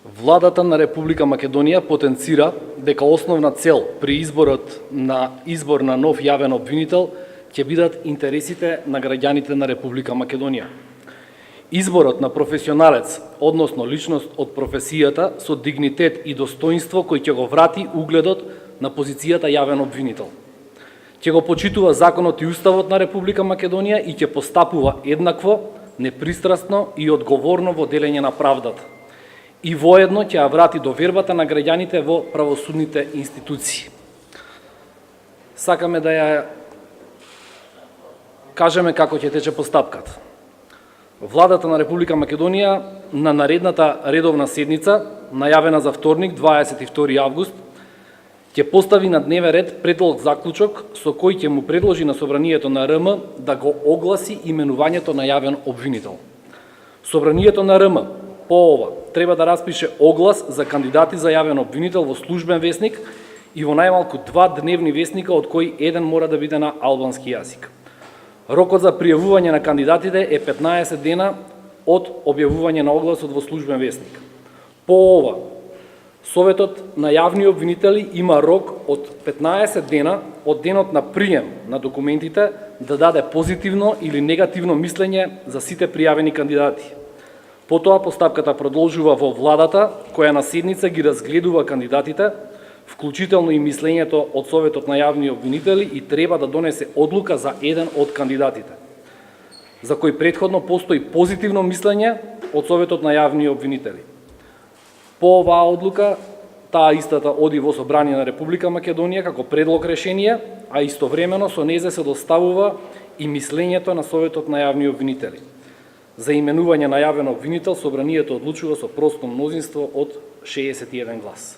Владата на Република Македонија потенцира дека основна цел при избор на нов јавен обвинител ќе бидат интересите на граѓаните на Република Македонија. Изборот на професионалец, односно личност од професијата со дигнитет и достоинство кој ќе го врати угледот на позицијата јавен обвинител. Ќе го почитува законот и уставот на Република Македонија и ќе постапува еднакво, непристрасно и одговорно во делење на правдата. И воедно ќе ја врати довербата на граѓаните во правосудните институции. Сакаме да ја кажеме како ќе тече постапката. Владата на Република Македонија на наредната редовна седница, најавена за вторник, 22 август, ќе постави на дневен ред предлог заклучок со кој ќе му предложи на Собранието на РМ да го огласи именувањето на јавен обвинител. Собранието на РМ по ова треба да распише оглас за кандидати за јавен обвинител во службен весник и во најмалку 2 дневни весника, од кои еден мора да биде на албански јазик. Рокот за пријавување на кандидатите е 15 дена од објавување на огласот во службен весник. По ова, Советот на јавни обвинители има рок од 15 дена од денот на прием на документите да даде позитивно или негативно мислење за сите пријавени кандидати. Потоа постапката продолжува во владата, која на седница ги разгледува кандидатите, вклучително и мислењето од Советот на јавни обвинители, и треба да донесе одлука за еден од кандидатите, за кој претходно постои позитивно мислење од Советот на јавни обвинители. По оваа одлука, таа истата оди во Собрание на Република Македонија како предлог решение, а истовремено со незе се доставува и мислењето на Советот на јавни обвинители. За именување на јавен обвинител Собранието одлучува со просто мнозинство од 61 глас.